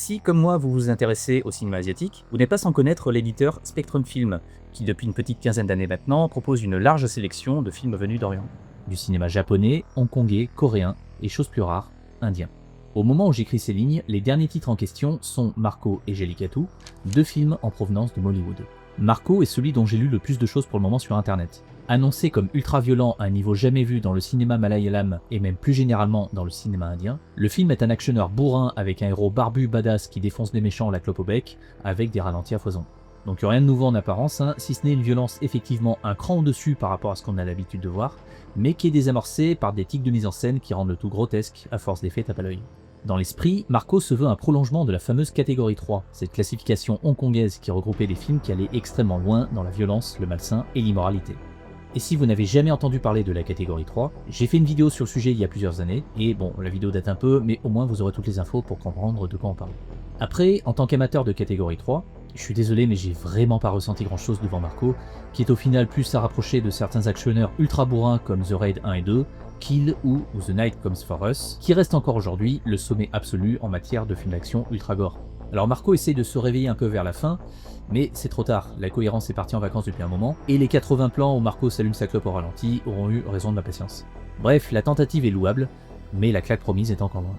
Si, comme moi, vous vous intéressez au cinéma asiatique, vous n'êtes pas sans connaître l'éditeur Spectrum Film, qui depuis une petite quinzaine d'années maintenant propose une large sélection de films venus d'Orient. Du cinéma japonais, hongkongais, coréen et, chose plus rare, indien. Au moment où j'écris ces lignes, les derniers titres en question sont Marco et Jallikattu, deux films en provenance de Mollywood. Marco est celui dont j'ai lu le plus de choses pour le moment sur internet. Annoncé comme ultra-violent à un niveau jamais vu dans le cinéma malayalam et même plus généralement dans le cinéma indien, le film est un actionneur bourrin avec un héros barbu badass qui défonce des méchants à la clope au bec, avec des ralentis à foison. Donc rien de nouveau en apparence, si ce n'est une violence effectivement un cran au-dessus par rapport à ce qu'on a l'habitude de voir, mais qui est désamorcée par des tics de mise en scène qui rendent le tout grotesque à force d'effets tape à l'œil. Dans l'esprit, Marco se veut un prolongement de la fameuse catégorie 3, cette classification hongkongaise qui regroupait des films qui allaient extrêmement loin dans la violence, le malsain et l'immoralité. Et si vous n'avez jamais entendu parler de la catégorie 3, j'ai fait une vidéo sur le sujet il y a plusieurs années, et bon, la vidéo date un peu, mais au moins vous aurez toutes les infos pour comprendre de quoi on parle. Après, en tant qu'amateur de catégorie 3, je suis désolé mais j'ai vraiment pas ressenti grand chose devant Marco, qui est au final plus à rapprocher de certains actionneurs ultra bourrins comme The Raid 1 et 2, Kill ou The Night Comes For Us, qui reste encore aujourd'hui le sommet absolu en matière de films d'action ultra gore. Alors Marco essaye de se réveiller un peu vers la fin, mais c'est trop tard, la cohérence est partie en vacances depuis un moment, et les 80 plans où Marco s'allume sa clope au ralenti auront eu raison de ma patience. Bref, la tentative est louable, mais la claque promise est encore loin.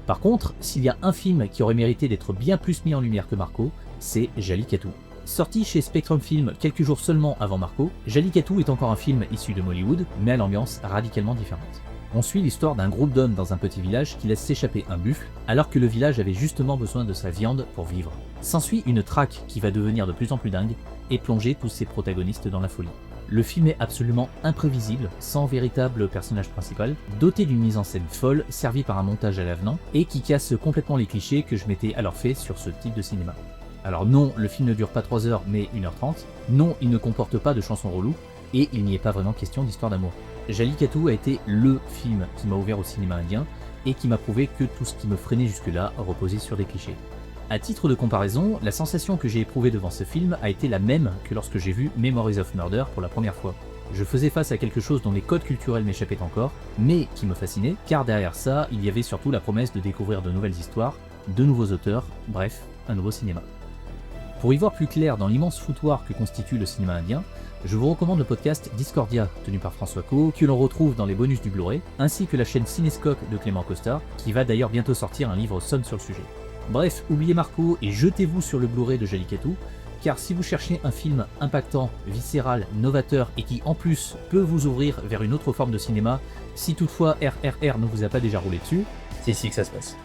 Par contre, s'il y a un film qui aurait mérité d'être bien plus mis en lumière que Marco, c'est Jallikattu. Sorti chez Spectrum Film quelques jours seulement avant Marco, Jallikattu est encore un film issu de Mollywood, mais à l'ambiance radicalement différente. On suit l'histoire d'un groupe d'hommes dans un petit village qui laisse s'échapper un buffle, alors que le village avait justement besoin de sa viande pour vivre. S'ensuit une traque qui va devenir de plus en plus dingue et plonger tous ses protagonistes dans la folie. Le film est absolument imprévisible, sans véritable personnage principal, doté d'une mise en scène folle, servi par un montage à l'avenant, et qui casse complètement les clichés que je m'étais alors fait sur ce type de cinéma. Alors non, le film ne dure pas 3 heures mais 1h30, non, il ne comporte pas de chansons reloues, et il n'y est pas vraiment question d'histoire d'amour. Jallikattu a été LE film qui m'a ouvert au cinéma indien, et qui m'a prouvé que tout ce qui me freinait jusque-là reposait sur des clichés. À titre de comparaison, la sensation que j'ai éprouvée devant ce film a été la même que lorsque j'ai vu Memories of Murder pour la première fois. Je faisais face à quelque chose dont les codes culturels m'échappaient encore, mais qui me fascinait, car derrière ça, il y avait surtout la promesse de découvrir de nouvelles histoires, de nouveaux auteurs, bref, un nouveau cinéma. Pour y voir plus clair dans l'immense foutoir que constitue le cinéma indien, je vous recommande le podcast Discordia, tenu par François Co, que l'on retrouve dans les bonus du Blu-ray, ainsi que la chaîne Cinescope de Clément Costa, qui va d'ailleurs bientôt sortir un livre somme sur le sujet. Bref, oubliez Marco et jetez-vous sur le Blu-ray de Jallikattu, car si vous cherchez un film impactant, viscéral, novateur et qui en plus peut vous ouvrir vers une autre forme de cinéma, si toutefois RRR ne vous a pas déjà roulé dessus, c'est ici que ça se passe.